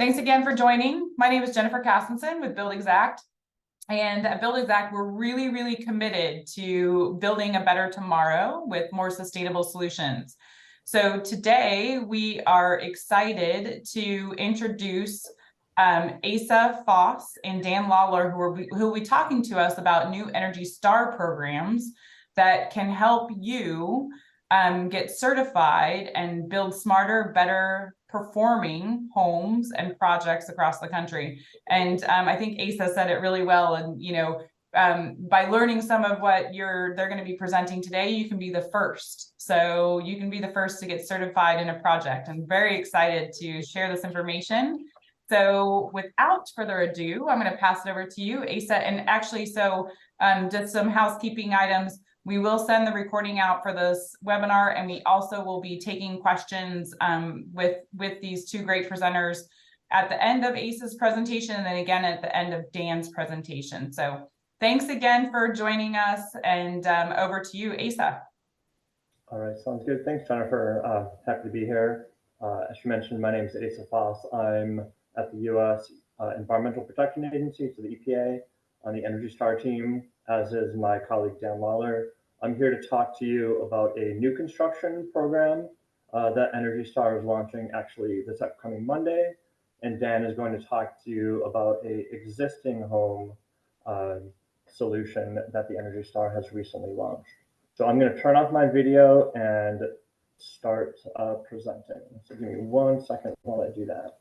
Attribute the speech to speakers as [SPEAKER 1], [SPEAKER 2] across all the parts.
[SPEAKER 1] Thanks again for joining. My name is Jennifer Cassinson with BuildExact. And at BuildExact, we're really committed to building a better tomorrow with more sustainable solutions. So today we are excited to introduce Asa Foss and Dan Lawlor, who will be talking to us about new ENERGY STAR programs that can help you get certified and build smarter, better performing homes and projects across the country. And I think Asa said it really well. And by learning some of what they're going to be presenting today, you can be the first. So you can be the first to get certified in a project. I'm very excited to share this information. So without further ado, I'm going to pass it over to you, Asa. And actually, just some housekeeping items. We will send the recording out for this webinar, and we also will be taking questions with these two great presenters at the end of Asa's presentation, and then again at the end of Dan's presentation. So thanks again for joining us, and over to you, Asa.
[SPEAKER 2] All right, sounds good. Thanks, Jennifer. Happy to be here. As you mentioned, my name is Asa Foss. I'm at the U.S. Environmental Protection Agency, so the EPA, on the ENERGY STAR team, as is my colleague Dan Lawlor. I'm here to talk to you about a new construction program that ENERGY STAR is launching actually this upcoming Monday. And Dan is going to talk to you about an existing home solution that the ENERGY STAR has recently launched. So I'm going to turn off my video and start presenting. So give me 1 second while I do that.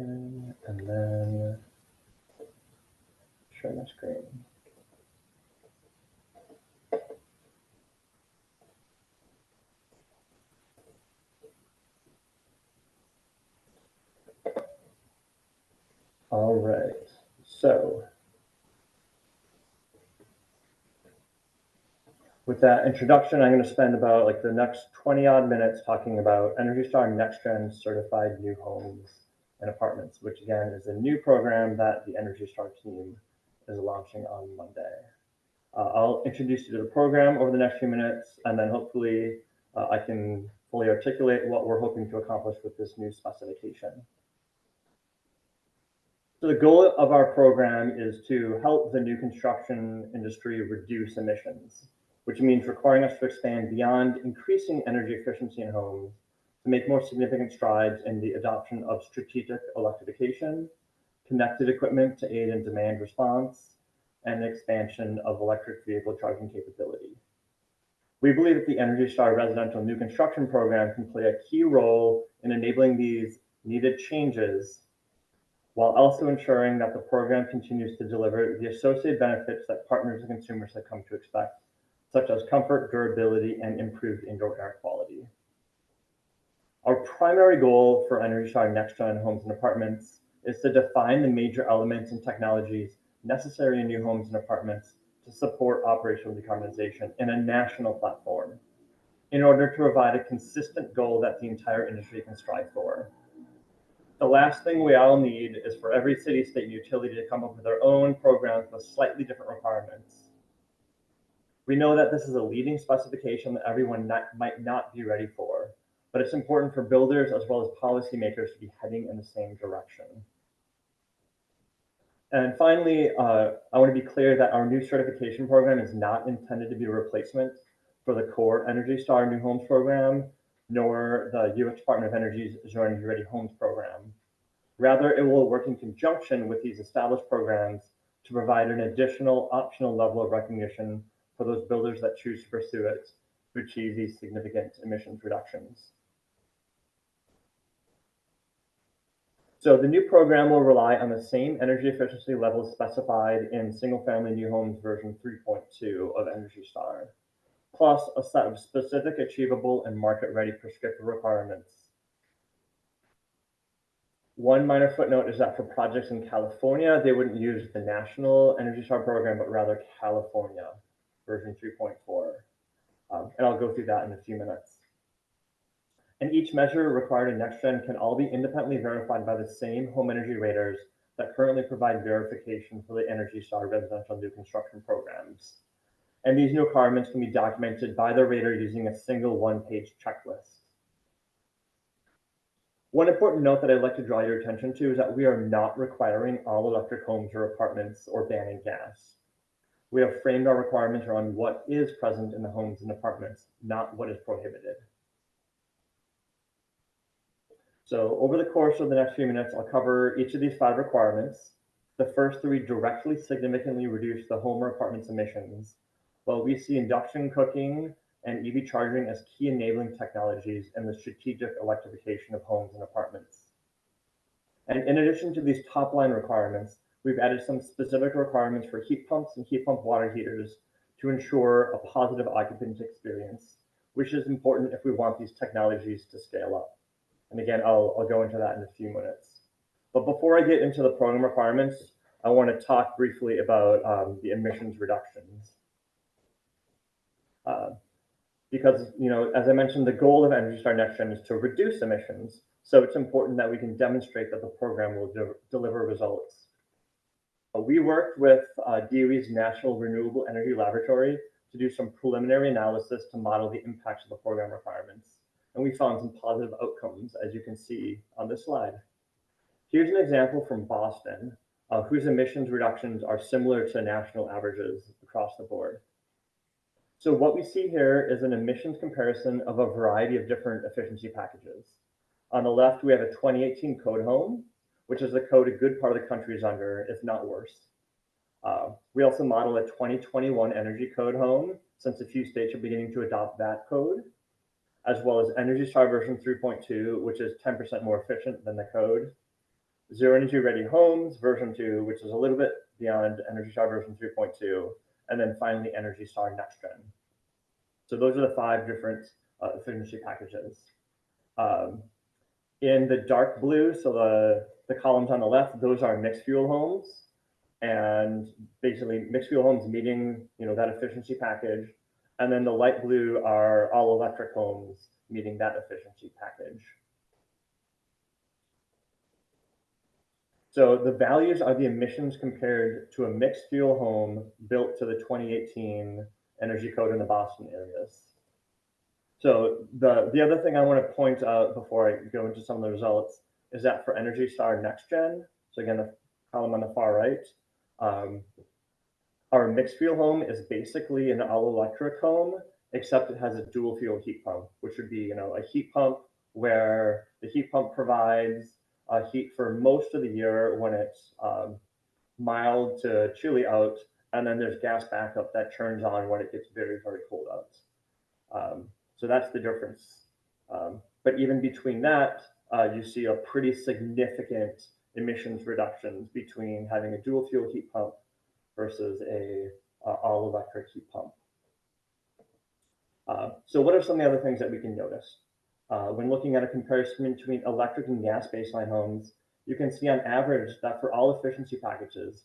[SPEAKER 2] And then share my screen. All right, so with that introduction, I'm going to spend about the next 20 odd minutes talking about ENERGY STAR NextGen certified new homes and apartments, which again is a new program that the ENERGY STAR team is launching on Monday. I'll introduce you to the program over the next few minutes, and then hopefully I can fully articulate what we're hoping to accomplish with this new specification. So the goal of our program is to help the new construction industry reduce emissions, which means requiring us to expand beyond increasing energy efficiency in homes to make more significant strides in the adoption of strategic electrification, connected equipment to aid in demand response, and expansion of electric vehicle charging capability. We believe that the ENERGY STAR residential new construction program can play a key role in enabling these needed changes, while also ensuring that the program continues to deliver the associated benefits that partners and consumers have come to expect, such as comfort, durability, and improved indoor air quality. Our primary goal for ENERGY STAR NextGen homes and apartments is to define the major elements and technologies necessary in new homes and apartments to support operational decarbonization in a national platform in order to provide a consistent goal that the entire industry can strive for. The last thing we all need is for every city, state, and utility to come up with their own programs with slightly different requirements. We know that this is a leading specification that everyone might not be ready for, but it's important for builders as well as policymakers to be heading in the same direction. And finally, I want to be clear that our new certification program is not intended to be a replacement for the core ENERGY STAR New Homes program, nor the U.S. Department of Energy's Zero Energy Ready Homes program. Rather, it will work in conjunction with these established programs to provide an additional optional level of recognition for those builders that choose to pursue it to achieve these significant emissions reductions. So the new program will rely on the same energy efficiency levels specified in single-family new homes version 3.2 of ENERGY STAR, plus a set of specific, achievable, and market-ready prescriptive requirements. One minor footnote is that for projects in California, they wouldn't use the national ENERGY STAR program, but rather California version 3.4. And I'll go through that in a few minutes. And each measure required in NextGen can all be independently verified by the same home energy raters that currently provide verification for the ENERGY STAR residential new construction programs. And these new requirements can be documented by the rater using a single one-page checklist. One important note that I'd like to draw your attention to is that we are not requiring all electric homes or apartments or banning gas. We have framed our requirements around what is present in the homes and apartments, not what is prohibited. So over the course of the next few minutes, I'll cover each of these 5 requirements. The first 3 directly significantly reduce the home or apartment's emissions, while we see induction cooking and EV charging as key enabling technologies in the strategic electrification of homes and apartments. And in addition to these top-line requirements, we've added some specific requirements for heat pumps and heat pump water heaters to ensure a positive occupant experience, which is important if we want these technologies to scale up. And again, I'll go into that in a few minutes. But before I get into the program requirements, I want to talk briefly about the emissions reductions. Because, as I mentioned, the goal of ENERGY STAR NextGen is to reduce emissions. So it's important that we can demonstrate that the program will deliver results. We worked with DOE's National Renewable Energy Laboratory to do some preliminary analysis to model the impacts of the program requirements. And we found some positive outcomes, as you can see on this slide. Here's an example from Boston, whose emissions reductions are similar to national averages across the board. So what we see here is an emissions comparison of a variety of different efficiency packages. On the left, we have a 2018 code home, which is the code a good part of the country is under, if not worse. We also model a 2021 energy code home, since a few states are beginning to adopt that code, as well as ENERGY STAR version 3.2, which is 10% more efficient than the code. Zero Energy Ready Homes version 2, which is a little bit beyond ENERGY STAR version 3.2. And then finally, ENERGY STAR NextGen. So those are the 5 different efficiency packages. In the dark blue, so the columns on the left, those are mixed fuel homes. And basically mixed fuel homes meeting that efficiency package. And then the light blue are all electric homes meeting that efficiency package. So the values are the emissions compared to a mixed fuel home built to the 2018 energy code in the Boston areas. So the other thing I want to point out before I go into some of the results is that for ENERGY STAR NextGen, so again, the column on the far right, our mixed fuel home is basically an all-electric home, except it has a dual fuel heat pump, which would be a heat pump where the heat pump provides heat for most of the year when it's mild to chilly out, and then there's gas backup that turns on when it gets very, very cold out. So that's the difference. But even between that, you see a pretty significant emissions reductions between having a dual fuel heat pump versus a all-electric heat pump. So what are some of the other things that we can notice? When looking at a comparison between electric and gas baseline homes, you can see on average that for all efficiency packages,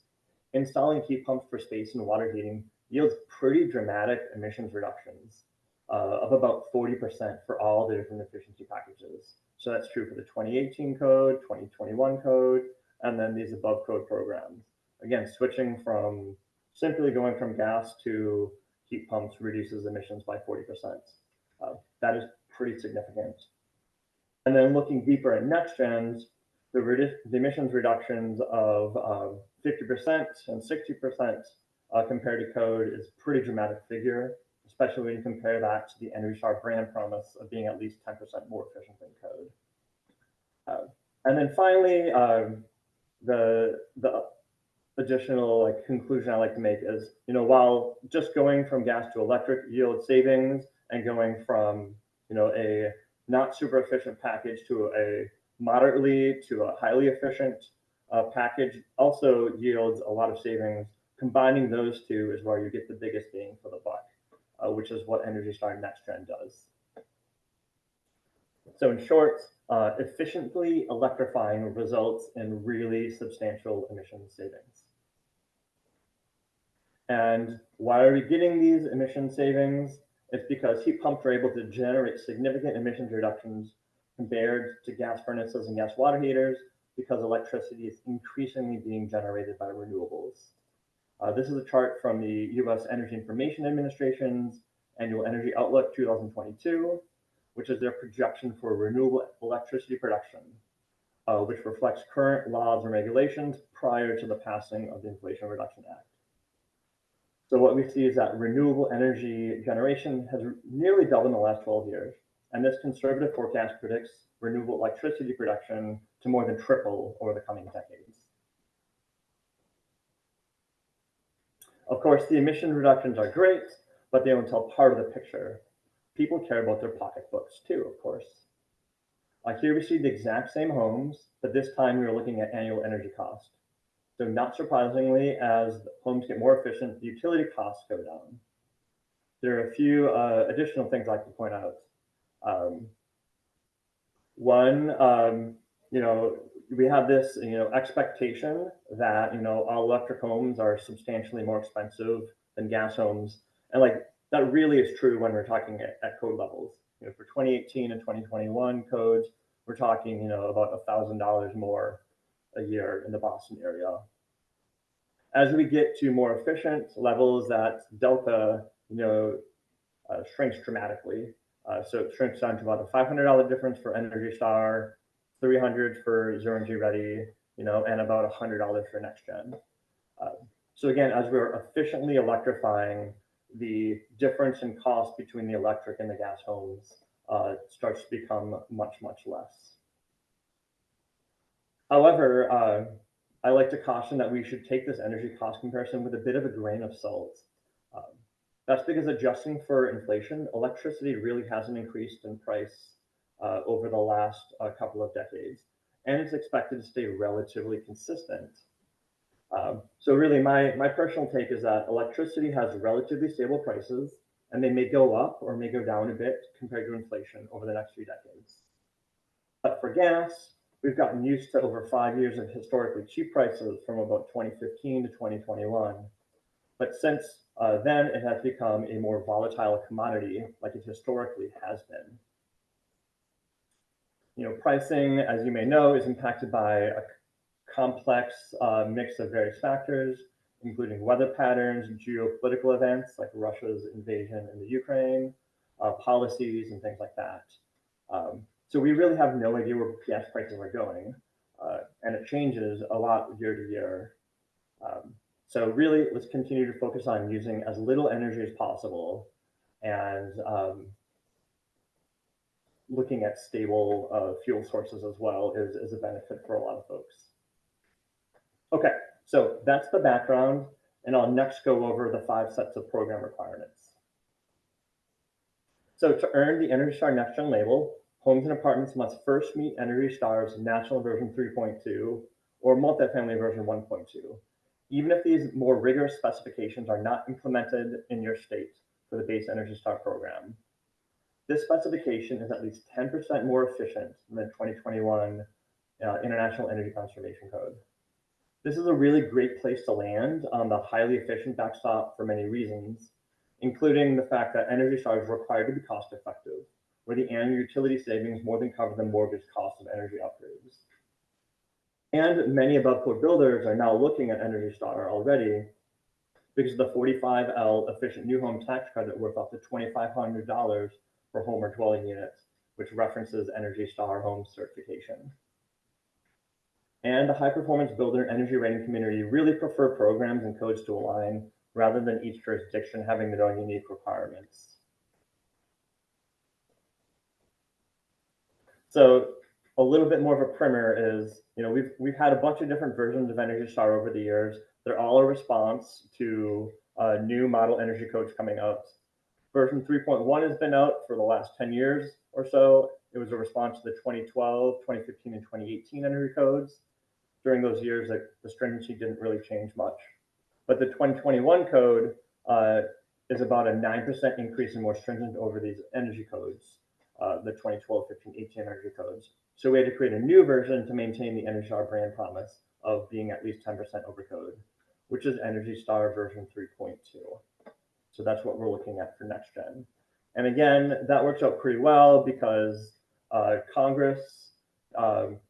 [SPEAKER 2] installing heat pumps for space and water heating yields pretty dramatic emissions reductions of about 40% for all the different efficiency packages. So that's true for the 2018 code, 2021 code, and then these above code programs. Again, switching from simply going from gas to heat pumps reduces emissions by 40%. That is pretty significant. And then looking deeper at NextGens, the emissions reductions of 50% and 60% compared to code is a pretty dramatic figure, especially when you compare that to the ENERGY STAR brand promise of being at least 10% more efficient than code. And then finally, the additional conclusion I like to make is, while just going from gas to electric yields savings and going from a not super efficient package to a moderately to a highly efficient package also yields a lot of savings. Combining those two is where you get the biggest bang for the buck, which is what ENERGY STAR NextGen does. So in short, efficiently electrifying results in really substantial emissions savings. And why are we getting these emission savings? It's because heat pumps are able to generate significant emissions reductions compared to gas furnaces and gas water heaters because electricity is increasingly being generated by renewables. This is a chart from the U.S. Energy Information Administration's Annual Energy Outlook 2022, which is their projection for renewable electricity production, which reflects current laws and regulations prior to the passing of the Inflation Reduction Act. So what we see is that renewable energy generation has nearly doubled in the last 12 years. And this conservative forecast predicts renewable electricity production to more than triple over the coming decades. Of course, the emission reductions are great, but they don't tell part of the picture. People care about their pocketbooks too, of course. Here we see the exact same homes, but this time we are looking at annual energy cost. So not surprisingly, as homes get more efficient, the utility costs go down. There are a few additional things I'd like to point out. One, we have this, expectation that, all electric homes are substantially more expensive than gas homes. And like, that really is true when we're talking at code levels. For 2018 and 2021 codes, we're talking, about $1,000 more a year in the Boston area. As we get to more efficient levels, that delta, shrinks dramatically. So it shrinks down to about a $500 difference for ENERGY STAR, $300 for Zero Energy Ready, and about $100 for NextGen. So again, as we're efficiently electrifying, the difference in cost between the electric and the gas homes starts to become much, much less. However, I like to caution that we should take this energy cost comparison with a bit of a grain of salt. That's because adjusting for inflation, electricity really hasn't increased in price over the last couple of decades, and it's expected to stay relatively consistent. So really my personal take is that electricity has relatively stable prices, and they may go up or may go down a bit compared to inflation over the next few decades. But for gas, we've gotten used to over 5 years of historically cheap prices from about 2015 to 2021. But since then, it has become a more volatile commodity like it historically has been. Pricing, as you may know, is impacted by a complex mix of various factors, including weather patterns, geopolitical events like Russia's invasion in the Ukraine, policies, and things like that. So we really have no idea where gas prices are going, and it changes a lot year to year. So really, let's continue to focus on using as little energy as possible and looking at stable fuel sources as well is a benefit for a lot of folks. Okay, so that's the background, and I'll next go over the 5 sets of program requirements. So to earn the ENERGY STAR NextGen label, homes and apartments must first meet ENERGY STAR's National Version 3.2 or Multifamily Version 1.2, even if these more rigorous specifications are not implemented in your state for the base ENERGY STAR program. This specification is at least 10% more efficient than the 2021 International Energy Conservation Code. This is a really great place to land on the highly efficient backstop for many reasons, including the fact that ENERGY STAR is required to be cost effective, where the annual utility savings more than cover the mortgage cost of energy upgrades. And many above code builders are now looking at ENERGY STAR already because of the 45L efficient new home tax credit worth up to $2,500 per home or dwelling unit, which references ENERGY STAR home certification. And the high performance builder energy rating community really prefer programs and codes to align rather than each jurisdiction having their own unique requirements. So a little bit more of a primer is, we've had a bunch of different versions of ENERGY STAR over the years. They're all a response to new model energy codes coming out. Version 3.1 has been out for the last 10 years or so. It was a response to the 2012, 2015, and 2018 energy codes. During those years, the stringency didn't really change much. But the 2021 code is about a 9% increase in more stringent over these energy codes, the 2012, 15, 18 energy codes. So we had to create a new version to maintain the ENERGY STAR brand promise of being at least 10% over code, which is ENERGY STAR version 3.2. So that's what we're looking at for NextGen. And again, that works out pretty well because Congress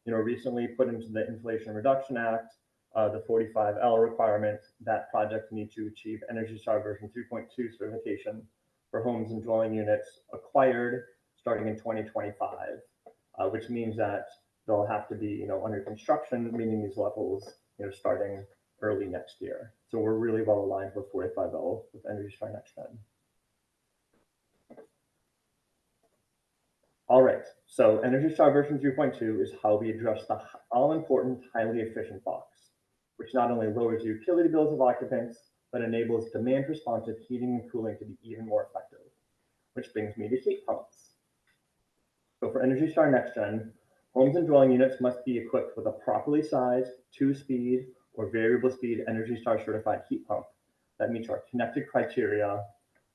[SPEAKER 2] recently put into the Inflation Reduction Act the 45L requirement that projects need to achieve ENERGY STAR version 3.2 certification for homes and dwelling units acquired starting in 2025, which means that they'll have to be, under construction, meeting these levels, starting early next year. So we're really well aligned with 45L with ENERGY STAR NextGen. All right, so ENERGY STAR version 3.2 is how we address the all-important, highly efficient box, which not only lowers utility bills of occupants, but enables demand-responsive heating and cooling to be even more effective, which brings me to heat pumps. So for ENERGY STAR NextGen, homes and dwelling units must be equipped with a properly sized 2-speed or variable speed ENERGY STAR certified heat pump that meets our connected criteria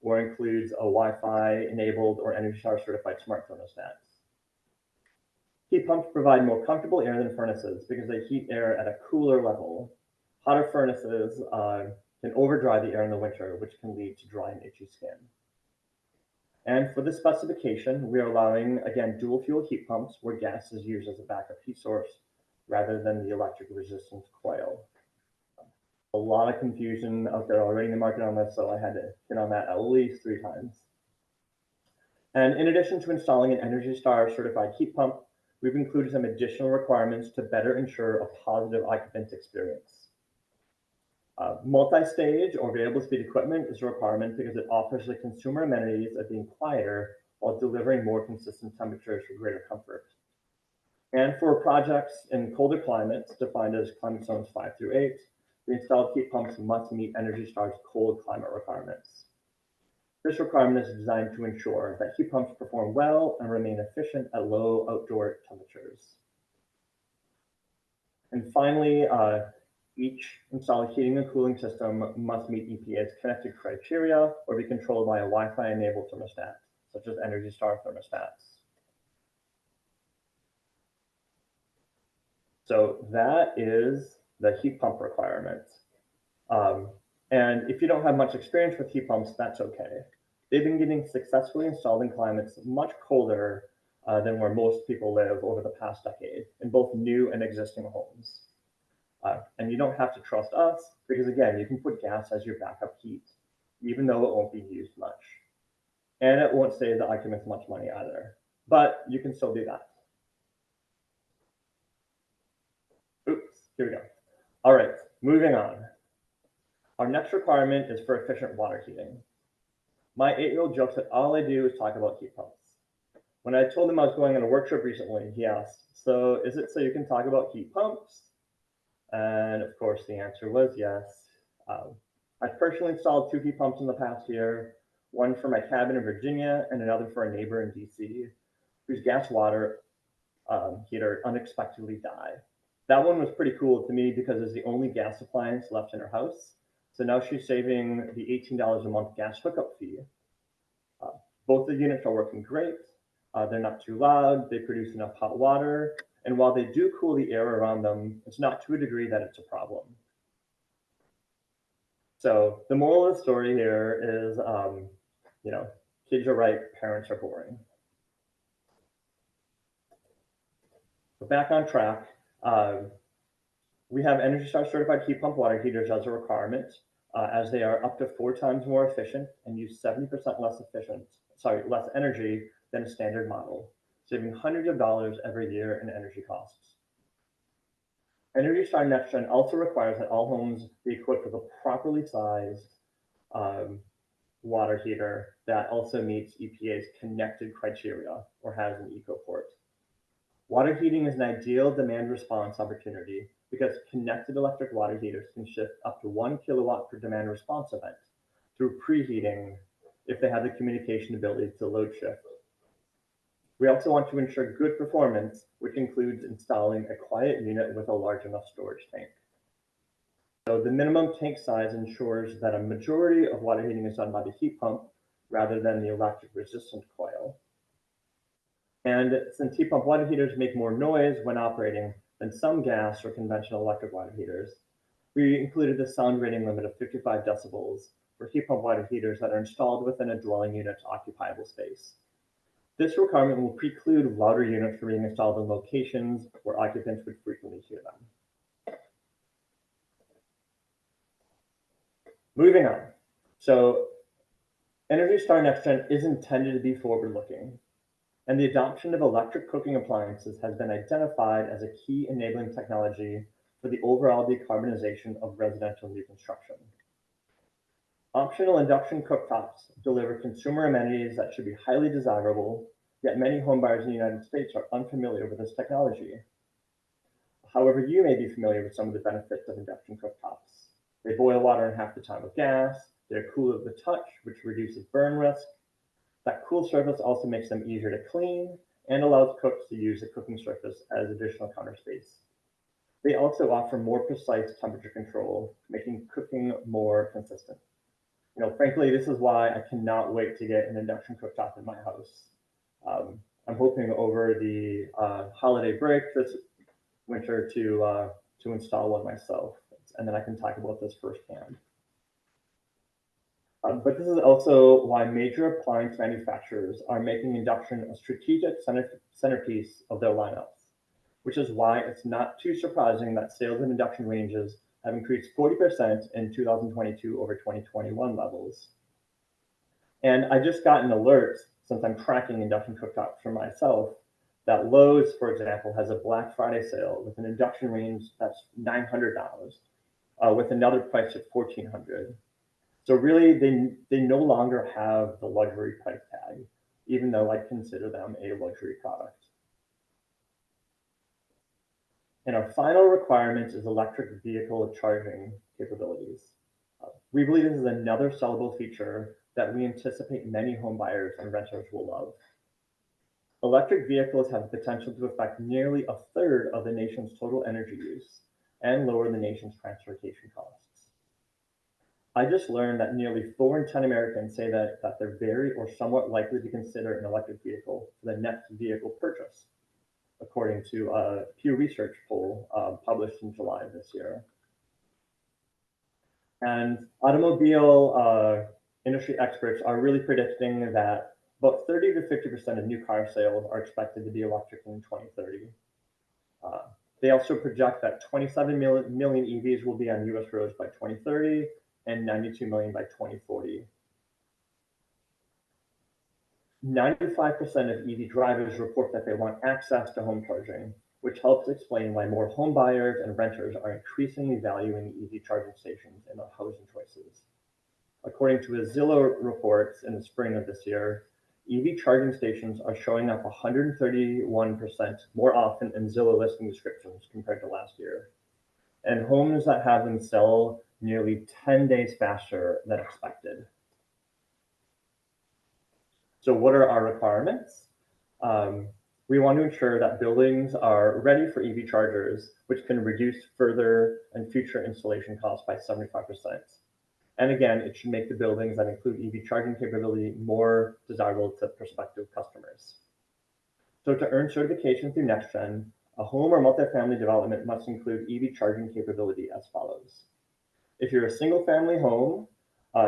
[SPEAKER 2] or includes a Wi-Fi enabled or ENERGY STAR certified smart thermostats. Heat pumps provide more comfortable air than furnaces because they heat air at a cooler level. Hotter furnaces can overdry the air in the winter, which can lead to dry and itchy skin. And for this specification, we are allowing, again, dual fuel heat pumps where gas is used as a backup heat source rather than the electric resistance coil. A lot of confusion out there already in the market on this, so I had to hit on that at least 3 times. And in addition to installing an ENERGY STAR certified heat pump, we've included some additional requirements to better ensure a positive occupant experience. Multi-stage or variable speed equipment is a requirement because it offers the consumer amenities of being quieter while delivering more consistent temperatures for greater comfort. And for projects in colder climates, defined as climate zones 5 through 8, the installed heat pumps must meet ENERGY STAR's cold climate requirements. This requirement is designed to ensure that heat pumps perform well and remain efficient at low outdoor temperatures. And finally, each installed heating and cooling system must meet EPA's connected criteria or be controlled by a Wi-Fi enabled thermostat, such as ENERGY STAR thermostats. So that is the heat pump requirements. And if you don't have much experience with heat pumps, that's okay. They've been getting successfully installed in climates much colder than where most people live over the past decade in both new and existing homes. And you don't have to trust us because, again, you can put gas as your backup heat, even though it won't be used much. And it won't save the occupants much money either, but you can still do that. Oops, here we go. All right, moving on. Our next requirement is for efficient water heating. My 8-year-old jokes that all I do is talk about heat pumps. When I told him I was going on a work trip recently, he asked, "So is it so you can talk about heat pumps?" And of course, the answer was yes. I've personally installed 2 heat pumps in the past year, one for my cabin in Virginia and another for a neighbor in DC, whose gas water heater unexpectedly died. That one was pretty cool to me because it's the only gas appliance left in her house. So now she's saving the $18 a month gas hookup fee. Both the units are working great. They're not too loud. They produce enough hot water. And while they do cool the air around them, it's not to a degree that it's a problem. So the moral of the story here is, kids are right, parents are boring. But back on track, we have ENERGY STAR certified heat pump water heaters as a requirement, as they are up to 4 times more efficient and use 70% less energy than a standard model, saving hundreds of dollars every year in energy costs. ENERGY STAR NextGen also requires that all homes be equipped with a properly sized water heater that also meets EPA's connected criteria or has an eco port. Water heating is an ideal demand response opportunity because connected electric water heaters can shift up to 1 kilowatt per demand response event through preheating if they have the communication ability to load shift. We also want to ensure good performance, which includes installing a quiet unit with a large enough storage tank. So the minimum tank size ensures that a majority of water heating is done by the heat pump rather than the electric resistant coil. And since heat pump water heaters make more noise when operating than some gas or conventional electric water heaters, we included a sound rating limit of 55 decibels for heat pump water heaters that are installed within a dwelling unit's occupiable space. This requirement will preclude louder units from being installed in locations where occupants would frequently hear them. Moving on. So ENERGY STAR NextGen is intended to be forward-looking, and the adoption of electric cooking appliances has been identified as a key enabling technology for the overall decarbonization of residential new construction. Optional induction cooktops deliver consumer amenities that should be highly desirable, yet many homebuyers in the United States are unfamiliar with this technology. However, you may be familiar with some of the benefits of induction cooktops. They boil water in half the time of gas, they're cool at the touch, which reduces burn risk. That cool surface also makes them easier to clean and allows cooks to use the cooking surface as additional counter space. They also offer more precise temperature control, making cooking more consistent. Frankly, this is why I cannot wait to get an induction cooktop in my house. I'm hoping over the holiday break this winter to install one myself, and then I can talk about this firsthand. But this is also why major appliance manufacturers are making induction a strategic centerpiece of their lineups, which is why it's not too surprising that sales of induction ranges have increased 40% in 2022 over 2021 levels. And I just got an alert, since I'm tracking induction cooktops for myself, that Lowe's, for example, has a Black Friday sale with an induction range that's $900, with another price at $1,400. So really, they no longer have the luxury price tag, even though I consider them a luxury product. And our final requirement is electric vehicle charging capabilities. We believe this is another sellable feature that we anticipate many home buyers and renters will love. Electric vehicles have the potential to affect nearly a third of the nation's total energy use and lower the nation's transportation costs. I just learned that nearly 4 in 10 Americans say that they're very or somewhat likely to consider an electric vehicle for the next vehicle purchase, according to a Pew Research poll published in July of this year. And automobile industry experts are really predicting that about 30 to 50% of new car sales are expected to be electric in 2030. They also project that 27 million EVs will be on US roads by 2030 and 92 million by 2040. 95% of EV drivers report that they want access to home charging, which helps explain why more home buyers and renters are increasingly valuing EV charging stations in their housing choices. According to a Zillow report in the spring of this year, EV charging stations are showing up 131% more often in Zillow listing descriptions compared to last year. And homes that have them sell nearly 10 days faster than expected. So what are our requirements? We want to ensure that buildings are ready for EV chargers, which can reduce further and future installation costs by 75%. And again, it should make the buildings that include EV charging capability more desirable to prospective customers. So to earn certification through NextGen, a home or multifamily development must include EV charging capability as follows. If you're a single family home,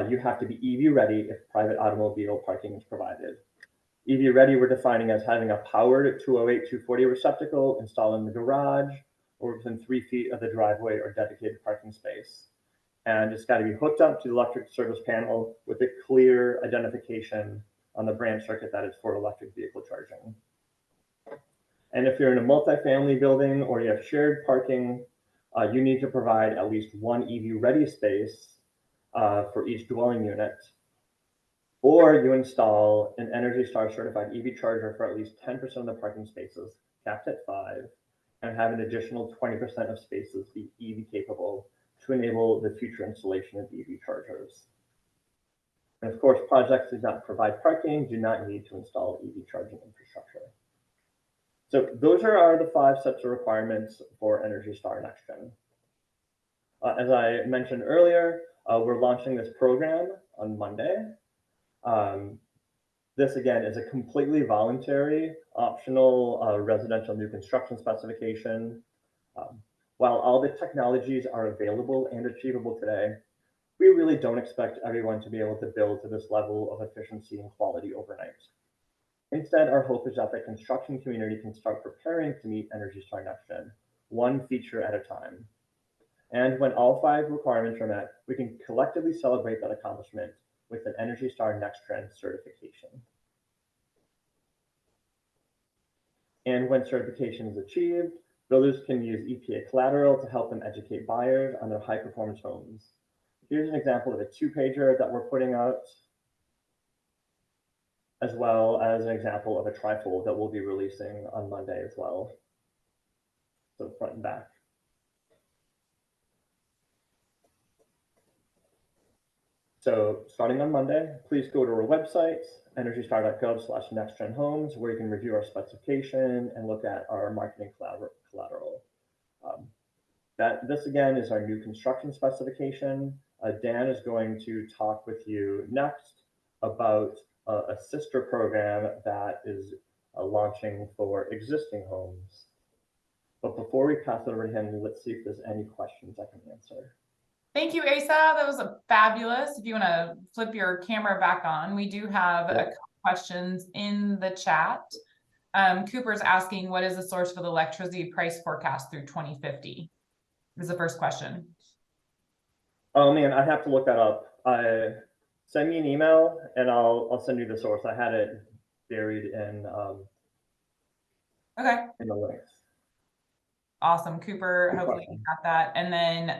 [SPEAKER 2] you have to be EV ready if private automobile parking is provided. EV ready we're defining as having a powered 208, 240 receptacle installed in the garage or within 3 feet of the driveway or dedicated parking space. And it's got to be hooked up to the electric service panel with a clear identification on the branch circuit that is for electric vehicle charging. And if you're in a multifamily building or you have shared parking, you need to provide at least one EV ready space for each dwelling unit. Or you install an ENERGY STAR certified EV charger for at least 10% of the parking spaces, capped at 5, and have an additional 20% of spaces be EV capable to enable the future installation of EV chargers. And of course, projects that do not provide parking do not need to install EV charging infrastructure. So those are the 5 sets of requirements for ENERGY STAR NextGen. As I mentioned earlier, we're launching this program on Monday. This again is a completely voluntary, optional residential new construction specification. While all the technologies are available and achievable today, we really don't expect everyone to be able to build to this level of efficiency and quality overnight. Instead, our hope is that the construction community can start preparing to meet ENERGY STAR NextGen, one feature at a time. And when all 5 requirements are met, we can collectively celebrate that accomplishment with an ENERGY STAR NextGen certification. And when certification is achieved, builders can use EPA collateral to help them educate buyers on their high-performance homes. Here's an example of a 2-pager that we're putting out, as well as an example of a trifold that we'll be releasing on Monday as well. So front and back. So starting on Monday, please go to our website, energystar.gov/nextgenhomes, where you can review our specification and look at our marketing collateral. This again is our new construction specification. Dan is going to talk with you next about a sister program that is launching for existing homes. But before we pass it over to him, let's see if there's any questions I can answer.
[SPEAKER 1] Thank you, Asa. That was fabulous. If you want to flip your camera back on, we do have a couple questions in the chat. Cooper's asking, what is the source for the electricity price forecast through 2050? Is the first question.
[SPEAKER 2] Oh man, I have to look that up. Send me an email and I'll send you the source. I had it buried in in the links.
[SPEAKER 1] Awesome, Cooper.
[SPEAKER 2] Good
[SPEAKER 1] hopefully
[SPEAKER 2] question.
[SPEAKER 1] you got that. And then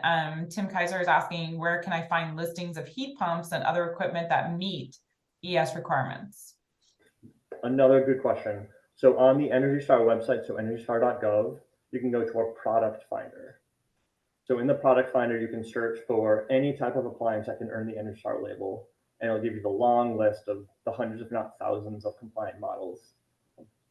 [SPEAKER 1] Tim Kaiser is asking, where can I find listings of heat pumps and other equipment that meet ES requirements?
[SPEAKER 2] Another good question. So on the ENERGY STAR website, so energystar.gov, you can go to our product finder. So in the product finder, you can search for any type of appliance that can earn the ENERGY STAR label, and it'll give you the long list of the hundreds, if not thousands, of compliant models.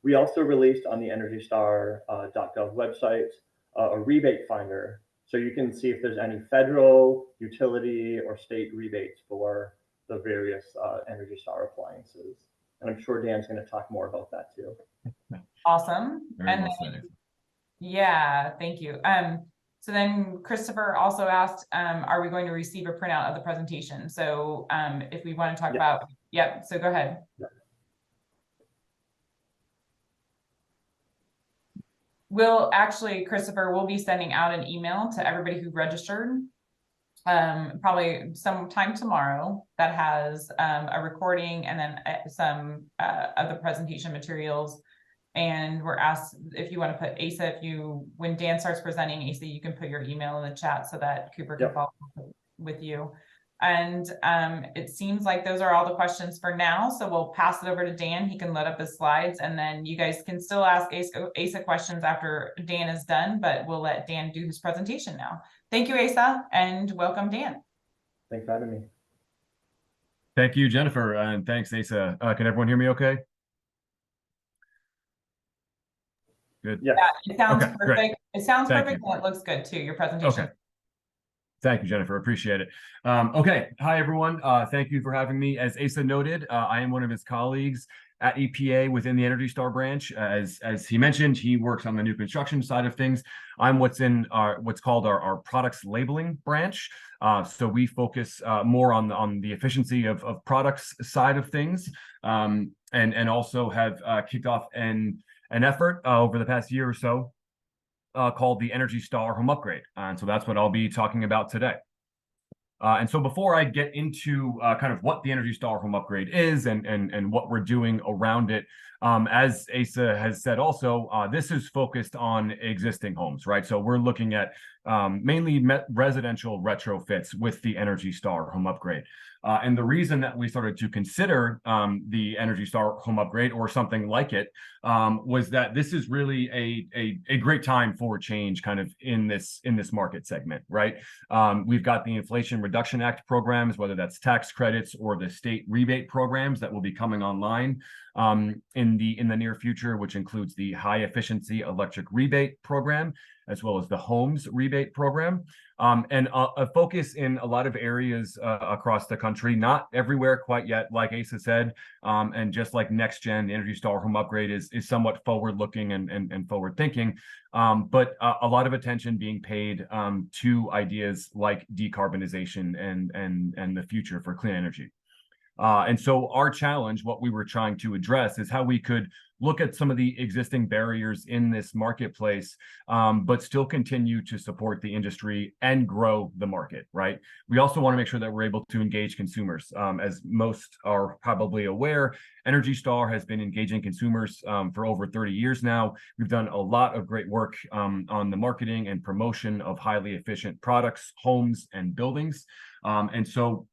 [SPEAKER 2] We also released on the energystar.gov website a rebate finder, so you can see if there's any federal, utility, or state rebates for the various ENERGY STAR appliances. And I'm sure Dan's going to talk more about that too.
[SPEAKER 1] Awesome.
[SPEAKER 3] Very
[SPEAKER 1] And
[SPEAKER 3] well
[SPEAKER 1] then,
[SPEAKER 3] said.
[SPEAKER 1] yeah, thank you. So then Christopher also asked, are we going to receive a printout of the presentation? So if we want to talk about, so go ahead. We'll actually, Christopher, we'll be sending out an email to everybody who registered probably sometime tomorrow that has a recording and then some of the presentation materials. And we're asked if you want to put Asa, when Dan starts presenting Asa, you can put your email in the chat so that Cooper can follow up with you. And it seems like those are all the questions for now. So we'll pass it over to Dan. He can load up his slides and then you guys can still ask Asa questions after Dan is done, but we'll let Dan do his presentation now. Thank you, Asa, and welcome, Dan.
[SPEAKER 2] Thanks for having me.
[SPEAKER 3] Thank you, Jennifer, and thanks, Asa. Can everyone hear me okay? Good.
[SPEAKER 2] Yes.
[SPEAKER 1] Yeah, it sounds perfect.
[SPEAKER 3] Great.
[SPEAKER 1] It sounds
[SPEAKER 3] Thank
[SPEAKER 1] perfect
[SPEAKER 3] you.
[SPEAKER 1] and it looks good too, your presentation.
[SPEAKER 3] Okay. Thank you, Jennifer. Appreciate it. Okay. Hi, everyone. Thank you for having me. As Asa noted, I am one of his colleagues at EPA within the ENERGY STAR branch. As he mentioned, he works on the new construction side of things. I'm what's called our products labeling branch. So we focus more on the efficiency of products side of things, and also have kicked off an effort over the past year or so called the ENERGY STAR Home Upgrade. And so that's what I'll be talking about today. And so before I get into kind of what the ENERGY STAR Home Upgrade is and what we're doing around it, as Asa has said also, this is focused on existing homes, right? So we're looking at mainly residential retrofits with the ENERGY STAR Home Upgrade. And the reason that we started to consider the ENERGY STAR Home Upgrade or something like it was that this is really a great time for change kind of in this market segment, right? We've got the Inflation Reduction Act programs, whether that's tax credits or the state rebate programs that will be coming online in the near future, which includes the High Efficiency Electric Rebate Program, as well as the Homes Rebate Program, and a focus in a lot of areas across the country, not everywhere quite yet, like Asa said, and just like NextGen, the ENERGY STAR Home Upgrade is somewhat forward-looking and forward-thinking, but a lot of attention being paid to ideas like decarbonization and the future for clean energy. And so our challenge, what we were trying to address, is how we could look at some of the existing barriers in this marketplace, but still continue to support the industry and grow the market, right? We also want to make sure that we're able to engage consumers. As most are probably aware, ENERGY STAR has been engaging consumers for over 30 years now. We've done a lot of great work on the marketing and promotion of highly efficient products, homes, and buildings. And so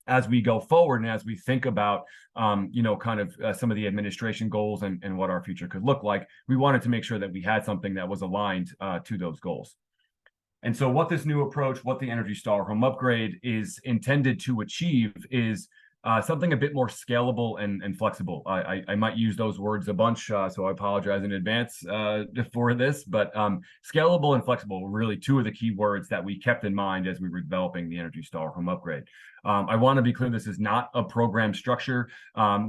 [SPEAKER 3] as we go forward and as we think about, kind of some of the administration goals and what our future could look like, we wanted to make sure that we had something that was aligned to those goals. And so what this new approach, what the ENERGY STAR Home Upgrade is intended to achieve is something a bit more scalable and flexible. I might use those words a bunch, so I apologize in advance for this, but scalable and flexible were really two of the key words that we kept in mind as we were developing the ENERGY STAR Home Upgrade. I want to be clear, this is not a program structure.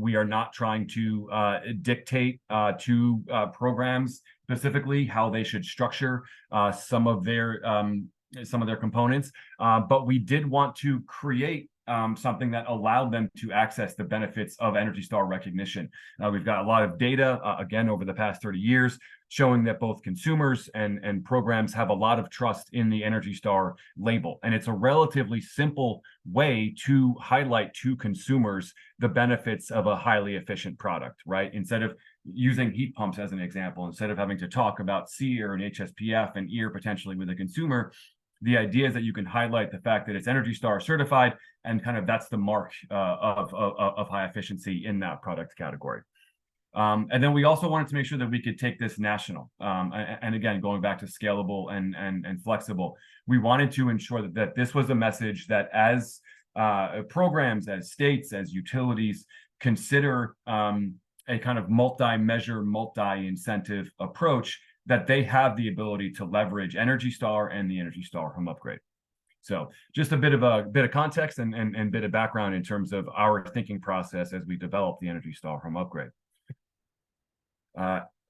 [SPEAKER 3] We are not trying to dictate to programs specifically how they should structure some of their components, but we did want to create something that allowed them to access the benefits of ENERGY STAR recognition. We've got a lot of data, again, over the past 30 years, showing that both consumers and programs have a lot of trust in the ENERGY STAR label. And it's a relatively simple way to highlight to consumers the benefits of a highly efficient product, right? Instead of using heat pumps as an example, instead of having to talk about SEER and HSPF and EAR potentially with a consumer, the idea is that you can highlight the fact that it's ENERGY STAR certified, and kind of that's the mark of high efficiency in that product category. And then we also wanted to make sure that we could take this national. And again, going back to scalable and flexible, we wanted to ensure that this was a message that as programs, as states, as utilities consider a kind of multi-measure, multi-incentive approach, that they have the ability to leverage ENERGY STAR and the ENERGY STAR Home Upgrade. So just a bit of context and bit of background in terms of our thinking process as we develop the ENERGY STAR Home Upgrade.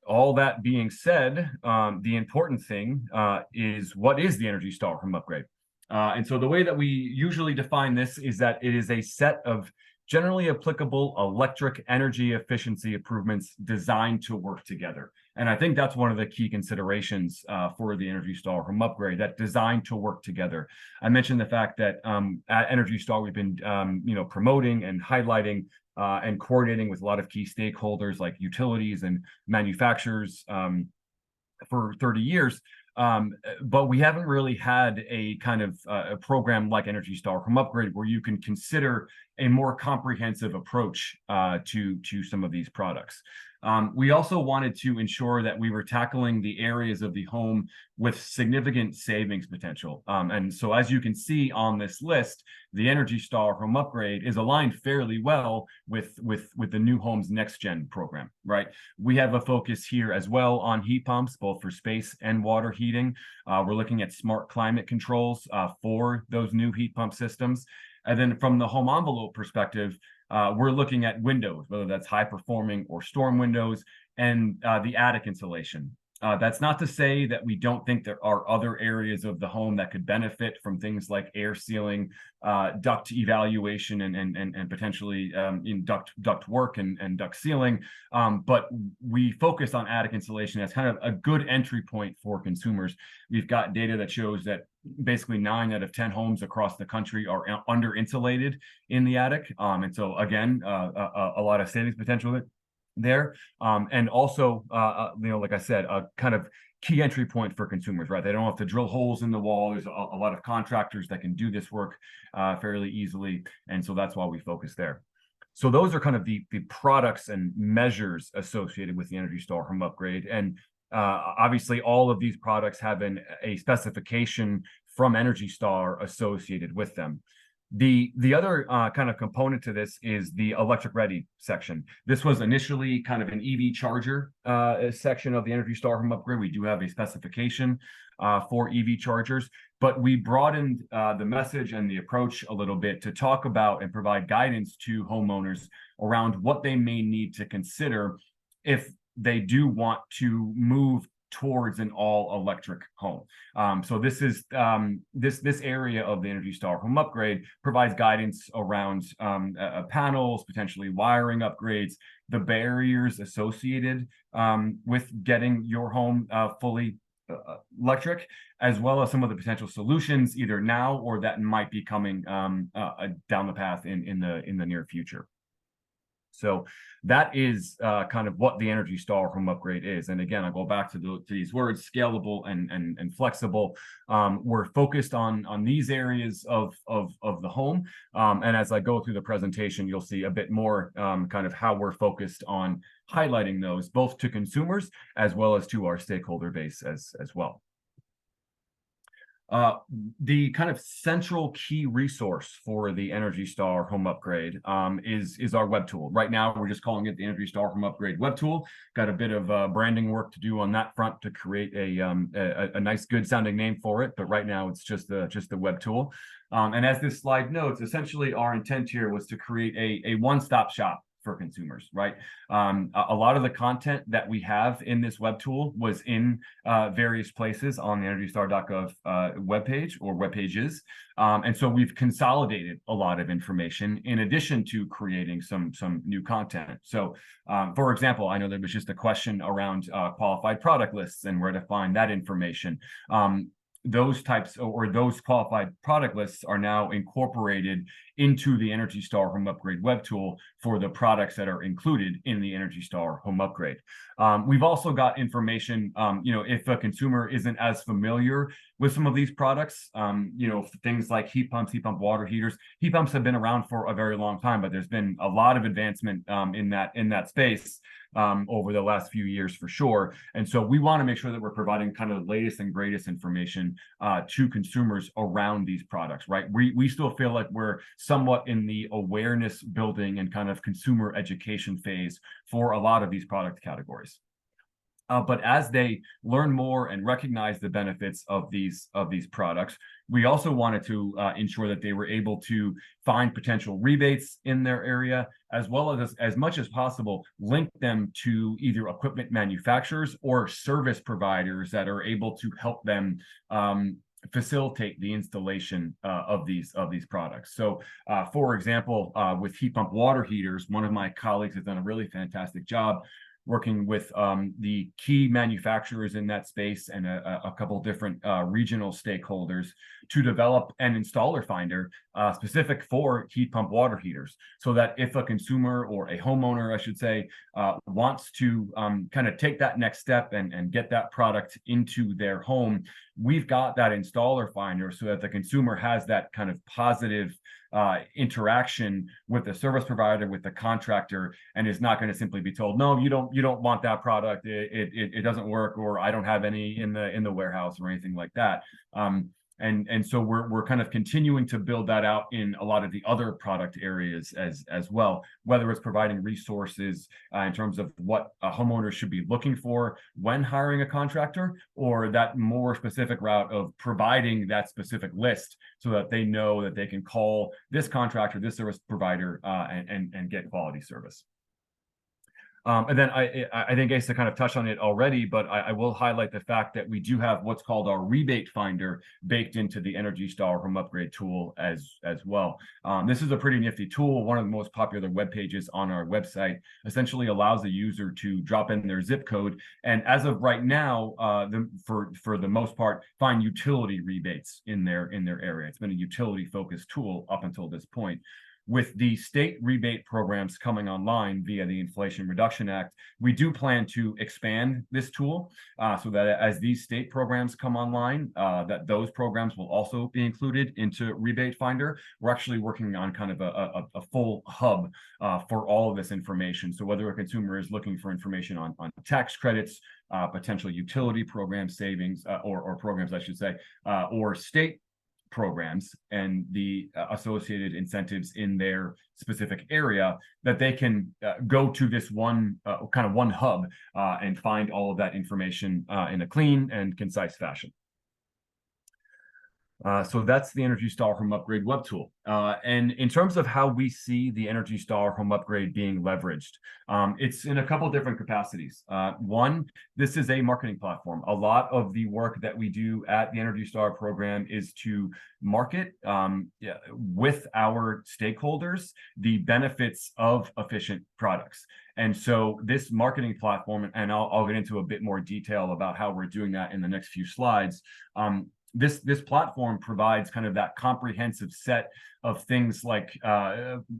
[SPEAKER 3] All that being said, the important thing is, what is the ENERGY STAR Home Upgrade? And so the way that we usually define this is that it is a set of generally applicable electric energy efficiency improvements designed to work together. And I think that's one of the key considerations for the ENERGY STAR Home Upgrade, that designed to work together. I mentioned the fact that at ENERGY STAR, we've been promoting and highlighting and coordinating with a lot of key stakeholders like utilities and manufacturers for 30 years. But we haven't really had a kind of a program like ENERGY STAR Home Upgrade where you can consider a more comprehensive approach to some of these products. We also wanted to ensure that we were tackling the areas of the home with significant savings potential. And so as you can see on this list, the ENERGY STAR Home Upgrade is aligned fairly well with the New Homes NextGen program, right? We have a focus here as well on heat pumps, both for space and water heating. We're looking at smart climate controls for those new heat pump systems. And then from the home envelope perspective, we're looking at windows, whether that's high performing or storm windows, and the attic insulation. That's not to say that we don't think there are other areas of the home that could benefit from things like air sealing, duct evaluation, and potentially duct work and duct sealing. But we focus on attic insulation as kind of a good entry point for consumers. We've got data that shows that basically 9 out of 10 homes across the country are under insulated in the attic. And so again, a lot of savings potential there. And also, like I said, a kind of key entry point for consumers, right? They don't have to drill holes in the wall. There's a lot of contractors that can do this work fairly easily. And so that's why we focus there. So those are kind of the products and measures associated with the ENERGY STAR Home Upgrade. And obviously, all of these products have a specification from ENERGY STAR associated with them. The other kind of component to this is the electric ready section. This was initially kind of an EV charger section of the ENERGY STAR Home Upgrade. We do have a specification for EV chargers, but we broadened the message and the approach a little bit to talk about and provide guidance to homeowners around what they may need to consider if they do want to move towards an all-electric home. So this is this area of the ENERGY STAR home upgrade provides guidance around panels, potentially wiring upgrades, the barriers associated with getting your home fully electric, as well as some of the potential solutions either now or that might be coming down the path in the near future. So that is kind of what the ENERGY STAR home upgrade is. And again, I'll go back to these words, scalable and flexible. We're focused on these areas of the home. And as I go through the presentation, you'll see a bit more kind of how we're focused on highlighting those, both to consumers as well as to our stakeholder base as well. The kind of central key resource for the ENERGY STAR home upgrade is our web tool. Right now, we're just calling it the ENERGY STAR home upgrade web tool. Got a bit of branding work to do on that front to create a nice, good sounding name for it. But right now, it's just the web tool. And as this slide notes, essentially our intent here was to create a one-stop shop for consumers, right? A lot of the content that we have in this web tool was in various places on the ENERGYSTAR.gov webpage or web pages. And so we've consolidated a lot of information in addition to creating some new content. So for example, I know there was just a question around qualified product lists and where to find that information. Those types or those qualified product lists are now incorporated into the ENERGY STAR home upgrade web tool for the products that are included in the ENERGY STAR home upgrade. We've also got information, if a consumer isn't as familiar with some of these products, things like heat pumps, heat pump water heaters. Heat pumps have been around for a very long time, but there's been a lot of advancement in that space over the last few years for sure. And so we want to make sure that we're providing kind of the latest and greatest information to consumers around these products, right? We still feel like we're somewhat in the awareness building and kind of consumer education phase for a lot of these product categories. But as they learn more and recognize the benefits of these products, we also wanted to ensure that they were able to find potential rebates in their area, as well as much as possible, link them to either equipment manufacturers or service providers that are able to help them facilitate the installation of these products. So, for example, with heat pump water heaters, one of my colleagues has done a really fantastic job working with the key manufacturers in that space and a couple different regional stakeholders to develop an installer finder specific for heat pump water heaters, so that if a consumer or a homeowner, I should say, wants to kind of take that next step and get that product into their home, we've got that installer finder so that the consumer has that kind of positive interaction with the service provider, with the contractor, and is not going to simply be told, no, you don't want that product, it doesn't work, or I don't have any in the warehouse or anything like that. And so we're kind of continuing to build that out in a lot of the other product areas as well, whether it's providing resources in terms of what a homeowner should be looking for when hiring a contractor, or that more specific route of providing that specific list so that they know that they can call this contractor, this service provider, and get quality service. And then I think Asa kind of touched on it already, but I will highlight the fact that we do have what's called our rebate finder baked into the ENERGY STAR home upgrade tool as well. This is a pretty nifty tool. One of the most popular web pages on our website essentially allows the user to drop in their zip code, and as of right now, for the most part, find utility rebates in their area. It's been a utility focused tool up until this point. With the state rebate programs coming online via the Inflation Reduction Act, we do plan to expand this tool so that as these state programs come online, that those programs will also be included into Rebate Finder. We're actually working on kind of a full hub for all of this information. So whether a consumer is looking for information on tax credits, potential utility program savings, or programs, I should say, or state programs and the associated incentives in their specific area, that they can go to this one hub and find all of that information in a clean and concise fashion. So that's the ENERGY STAR Home Upgrade web tool. And in terms of how we see the ENERGY STAR Home Upgrade being leveraged, it's in a couple different capacities. One, this is a marketing platform. A lot of the work that we do at the ENERGY STAR program is to market with our stakeholders the benefits of efficient products. And so this marketing platform, and I'll get into a bit more detail about how we're doing that in the next few slides. This platform provides kind of that comprehensive set of things like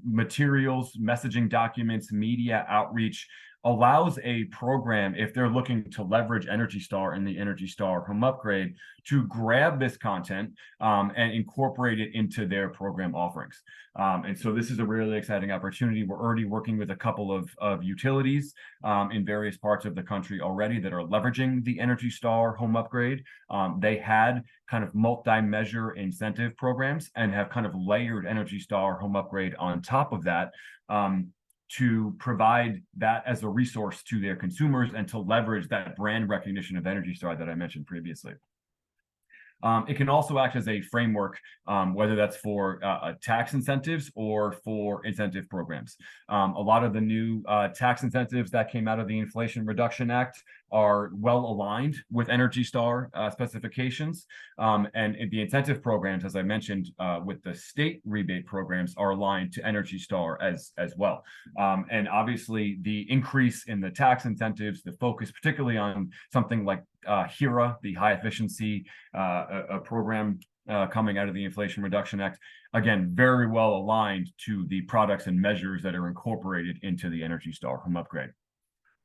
[SPEAKER 3] materials, messaging documents, media outreach, allows a program, if they're looking to leverage ENERGY STAR and the ENERGY STAR Home Upgrade, to grab this content and incorporate it into their program offerings. And so this is a really exciting opportunity. We're already working with a couple of utilities in various parts of the country already that are leveraging the ENERGY STAR Home Upgrade. They had kind of multi-measure incentive programs and have kind of layered ENERGY STAR Home Upgrade on top of that to provide that as a resource to their consumers and to leverage that brand recognition of ENERGY STAR that I mentioned previously. It can also act as a framework, whether that's for tax incentives or for incentive programs. A lot of the new tax incentives that came out of the Inflation Reduction Act are well aligned with ENERGY STAR specifications. And the incentive programs, as I mentioned, with the state rebate programs, are aligned to ENERGY STAR as well. And obviously, the increase in the tax incentives, the focus particularly on something like HERA, the high efficiency program coming out of the Inflation Reduction Act, again, very well aligned to the products and measures that are incorporated into the ENERGY STAR Home Upgrade.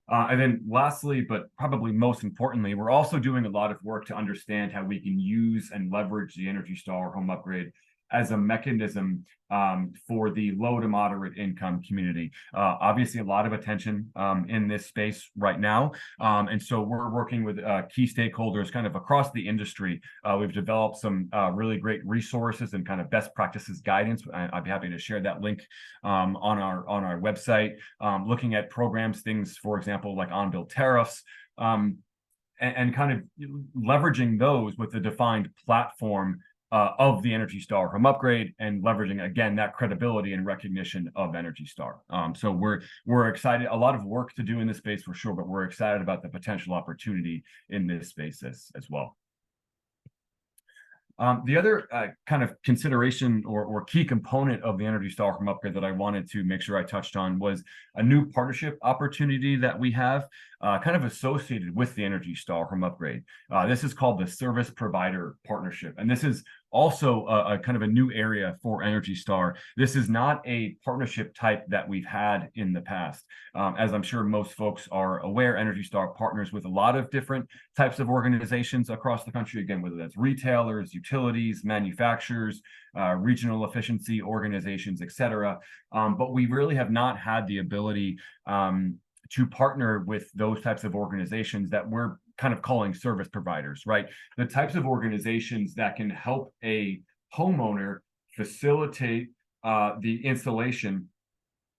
[SPEAKER 3] And then lastly, but probably most importantly, we're also doing a lot of work to understand how we can use and leverage the ENERGY STAR Home Upgrade as a mechanism for the low to moderate income community. Obviously, a lot of attention in this space right now. And so we're working with key stakeholders kind of across the industry. We've developed some really great resources and kind of best practices guidance. I'd be happy to share that link on our website, looking at programs, things, for example, like on-bill tariffs, and kind of leveraging those with the defined platform of the ENERGY STAR Home Upgrade and leveraging, again, that credibility and recognition of ENERGY STAR. So we're excited. A lot of work to do in this space for sure, but we're excited about the potential opportunity in this space as well. The other kind of consideration or key component of the ENERGY STAR Home Upgrade that I wanted to make sure I touched on was a new partnership opportunity that we have kind of associated with the ENERGY STAR Home Upgrade. This is called the Service Provider Partnership, and this is also a kind of a new area for ENERGY STAR. This is not a partnership type that we've had in the past. As I'm sure most folks are aware, ENERGY STAR partners with a lot of different types of organizations across the country, again, whether that's retailers, utilities, manufacturers, regional efficiency organizations, et cetera. But we really have not had the ability to partner with those types of organizations that we're kind of calling service providers, right? The types of organizations that can help a homeowner facilitate the installation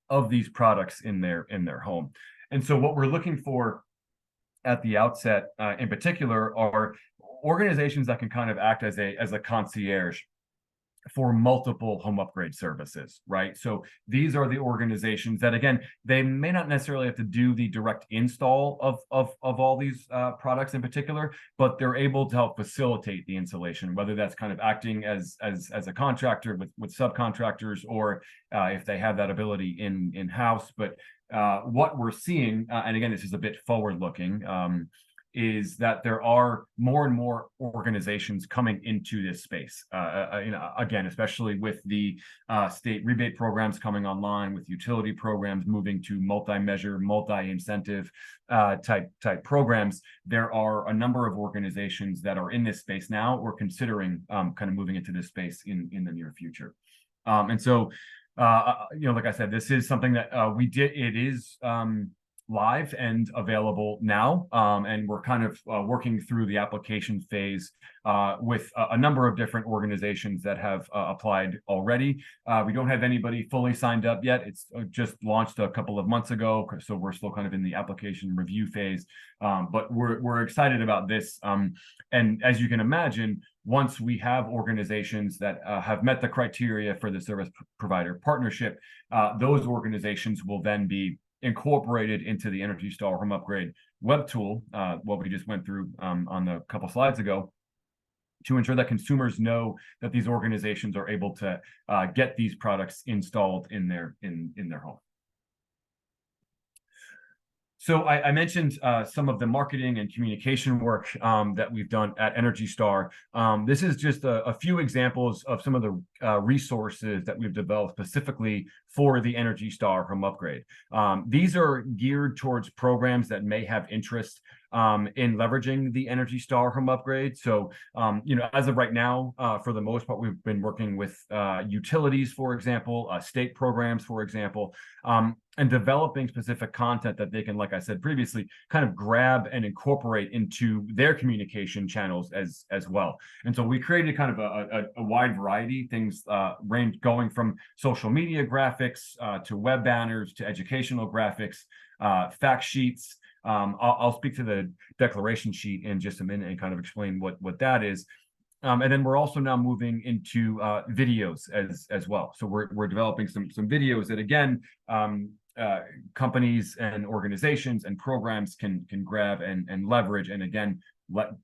[SPEAKER 3] of these products in their home. And so what we're looking for at the outset in particular are organizations that can kind of act as a concierge for multiple home upgrade services, right? So these are the organizations that, again, they may not necessarily have to do the direct install of all these products in particular, but they're able to help facilitate the installation, whether that's kind of acting as a contractor with subcontractors, or if they have that ability in-house. But what we're seeing, and again, this is a bit forward-looking, is that there are more and more organizations coming into this space. Again, especially with the state rebate programs coming online, with utility programs moving to multi-measure, multi-incentive type programs, there are a number of organizations that are in this space now or considering kind of moving into this space in the near future. And so, like I said, this is something that we did. It is live and available now, and we're kind of working through the application phase with a number of different organizations that have applied already. We don't have anybody fully signed up yet. It's just launched a couple of months ago, so we're still kind of in the application review phase. But we're excited about this. And as you can imagine, once we have organizations that have met the criteria for the service provider partnership, those organizations will then be incorporated into the ENERGY STAR Home Upgrade web tool, what we just went through on the couple slides ago, to ensure that consumers know that these organizations are able to get these products installed in their home. So I mentioned some of the marketing and communication work that we've done at ENERGY STAR. This is just a few examples of some of the resources that we've developed specifically for the ENERGY STAR Home Upgrade. These are geared towards programs that may have interest in leveraging the ENERGY STAR Home Upgrade. So, as of right now, for the most part, we've been working with utilities, for example, state programs, for example, and developing specific content that they can, like I said previously, kind of grab and incorporate into their communication channels as well. And so we created kind of a wide variety, things range going from social media graphics to web banners to educational graphics, fact sheets. I'll speak to the declaration sheet in just a minute and kind of explain what that is. And then we're also now moving into videos as well. So we're developing some videos that, again, companies and organizations and programs can grab and leverage, and again,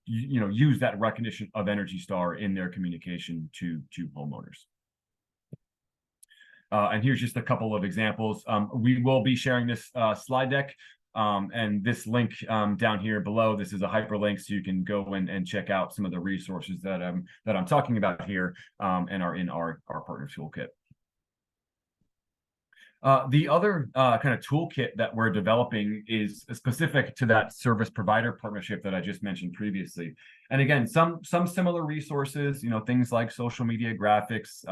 [SPEAKER 3] use that recognition of ENERGY STAR in their communication to homeowners. And here's just a couple of examples. We will be sharing this slide deck. And this link down here below, this is a hyperlink, so you can go and check out some of the resources that I'm talking about here and are in our partner toolkit. The other kind of toolkit that we're developing is specific to that service provider partnership that I just mentioned previously. And again, some similar resources, things like social media graphics,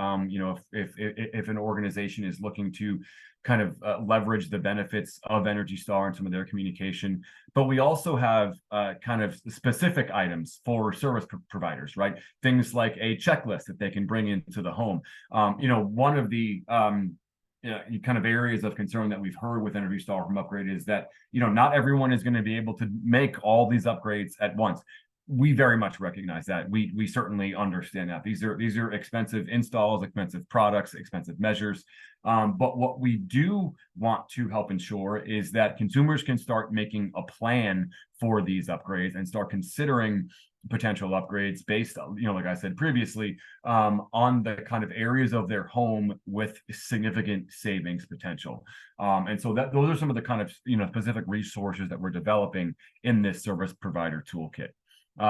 [SPEAKER 3] if an organization is looking to kind of leverage the benefits of ENERGY STAR and some of their communication. But we also have kind of specific items for service providers, right? Things like a checklist that they can bring into the home. One of the kind of areas of concern that we've heard with ENERGY STAR Home Upgrade is that, not everyone is going to be able to make all these upgrades at once. We very much recognize that. We certainly understand that. These are expensive installs, expensive products, expensive measures. But what we do want to help ensure is that consumers can start making a plan for these upgrades and start considering potential upgrades based on, like I said previously, on the kind of areas of their home with significant savings potential. And so those are some of the kind of specific resources that we're developing in this service provider toolkit.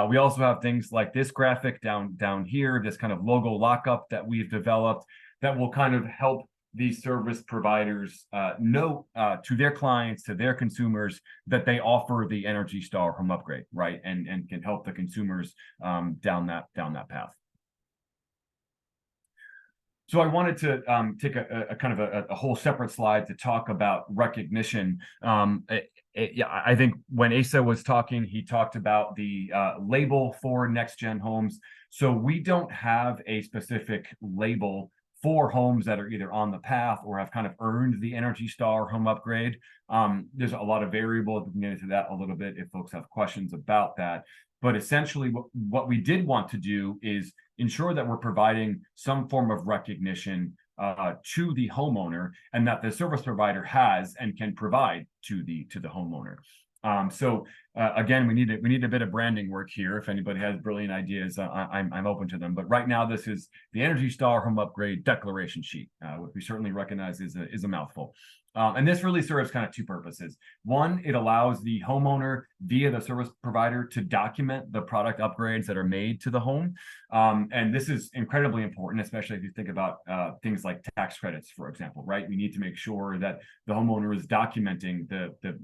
[SPEAKER 3] We also have things like this graphic down here, this kind of logo lockup that we've developed that will kind of help these service providers know to their clients, to their consumers, that they offer the ENERGY STAR Home Upgrade, right? And can help the consumers down that path. So I wanted to take a kind of a whole separate slide to talk about recognition. I think when Asa was talking, he talked about the label for NextGen homes. So we don't have a specific label for homes that are either on the path or have kind of earned the ENERGY STAR Home Upgrade. There's a lot of variables. We can get into that a little bit if folks have questions about that. But essentially, what we did want to do is ensure that we're providing some form of recognition to the homeowner, and that the service provider has and can provide to the homeowner. Again, we need a bit of branding work here. If anybody has brilliant ideas, I'm open to them. But right now, this is the ENERGY STAR Home Upgrade declaration sheet, which we certainly recognize is a mouthful. And this really serves kind of two purposes. One, it allows the homeowner via the service provider to document the product upgrades that are made to the home. And this is incredibly important, especially if you think about things like tax credits, for example, right? We need to make sure that the homeowner is documenting the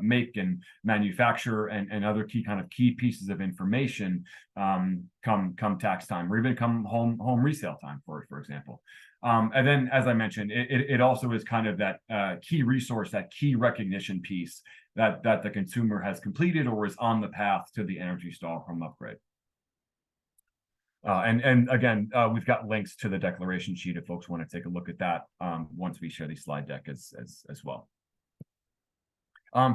[SPEAKER 3] make and manufacturer and other key pieces of information come tax time, or even come home resale time, for example. And then, as I mentioned, it also is kind of that key resource, that key recognition piece that the consumer has completed or is on the path to the ENERGY STAR home upgrade. And again, we've got links to the declaration sheet if folks want to take a look at that once we share the slide deck as well.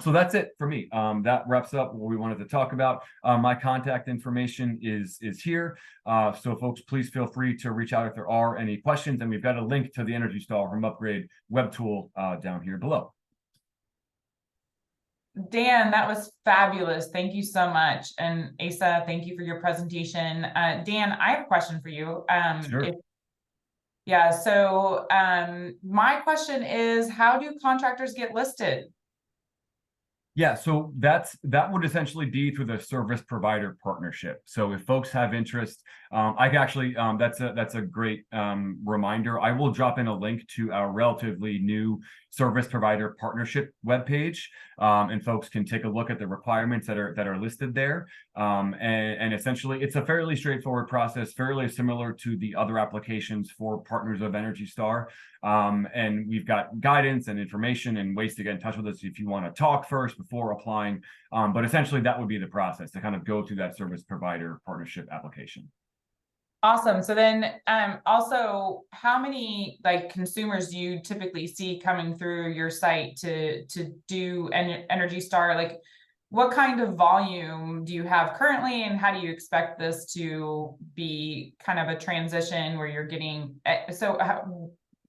[SPEAKER 3] So that's it for me. That wraps up what we wanted to talk about. My contact information is here. So folks, please feel free to reach out if there are any questions. And we've got a link to the ENERGY STAR home upgrade web tool down here below.
[SPEAKER 1] Dan, that was fabulous. Thank you so much. And Asa, thank you for your presentation. Dan, I have a question for you.
[SPEAKER 3] Sure.
[SPEAKER 1] Yeah, so my question is, how do contractors get listed?
[SPEAKER 3] Yeah, so that would essentially be through the service provider partnership. So if folks have interest, I can actually that's a great reminder. I will drop in a link to our relatively new service provider partnership webpage, and folks can take a look at the requirements that are listed there. And essentially, it's a fairly straightforward process, fairly similar to the other applications for partners of ENERGY STAR. And we've got guidance and information and ways to get in touch with us if you want to talk first before applying. But essentially, that would be the process to kind of go through that service provider partnership application.
[SPEAKER 1] Awesome. So then also, how many consumers do you typically see coming through your site to do ENERGY STAR? Like, what kind of volume do you have currently, and how do you expect this to be kind of a transition where you're getting,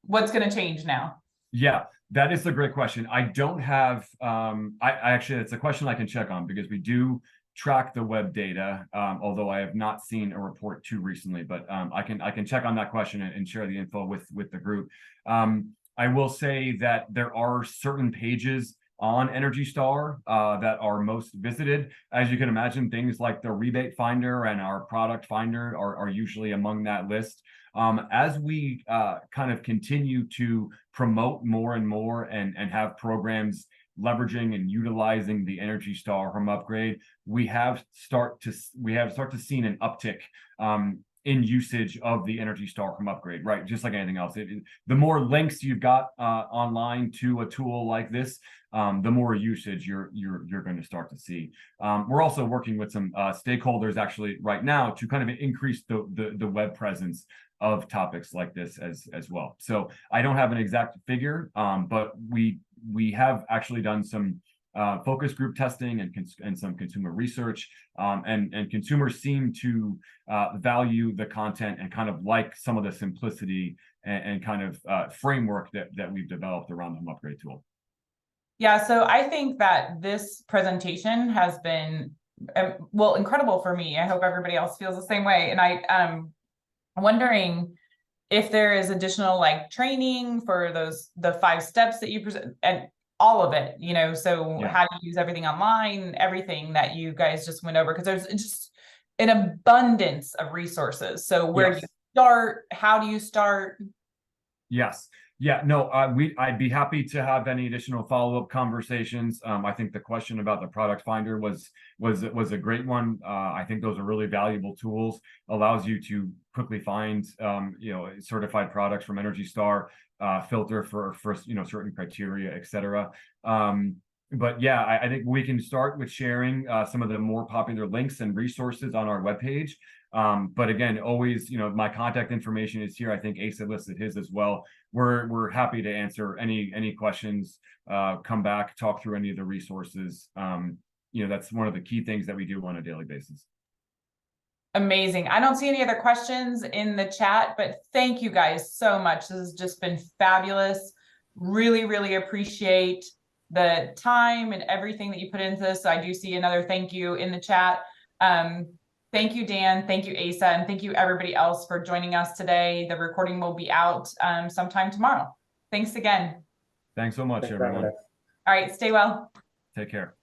[SPEAKER 1] what's going to change now?
[SPEAKER 3] Yeah, that is a great question. I don't have, I actually, it's a question I can check on because we do track the web data, although I have not seen a report too recently, but I can check on that question and share the info with the group. I will say that there are certain pages on ENERGY STAR that are most visited. As you can imagine, things like the rebate finder and our product finder are usually among that list. As we kind of continue to promote more and more and have programs leveraging and utilizing the ENERGY STAR home upgrade, we have start to see an uptick in usage of the ENERGY STAR home upgrade, right? Just like anything else, the more links you've got online to a tool like this, the more usage you're going to start to see. We're also working with some stakeholders actually right now to kind of increase the web presence of topics like this as well. So I don't have an exact figure, but we have actually done some focus group testing and some consumer research, and consumers seem to value the content and kind of like some of the simplicity and kind of framework that we've developed around the home upgrade tool.
[SPEAKER 1] Yeah, so I think that this presentation has been well, incredible for me. I hope everybody else feels the same way. And I'm wondering if there is additional training for the 5 steps that you present and all of it, so
[SPEAKER 3] Yeah.
[SPEAKER 1] how to use everything online, everything that you guys just went over, because there's just an abundance of resources. So where do you start? How do you start?
[SPEAKER 3] Yes. Yeah, no, I'd be happy to have any additional follow-up conversations. I think the question about the product finder was a great one. I think those are really valuable tools. Allows you to quickly find certified products from ENERGY STAR, filter for certain criteria, etc. But yeah, I think we can start with sharing some of the more popular links and resources on our webpage. But again, always, my contact information is here. I think Asa listed his as well. We're happy to answer any questions, come back, talk through any of the resources. That's one of the key things that we do on a daily basis.
[SPEAKER 1] Amazing. I don't see any other questions in the chat, but thank you guys so much. This has just been fabulous. Really, really appreciate the time and everything that you put into this. So I do see another thank you in the chat. Thank you, Dan. Thank you, Asa. And thank you, everybody else, for joining us today. The recording will be out sometime tomorrow. Thanks again.
[SPEAKER 3] Thanks so much, everyone.
[SPEAKER 1] All right. Stay well.
[SPEAKER 3] Take care.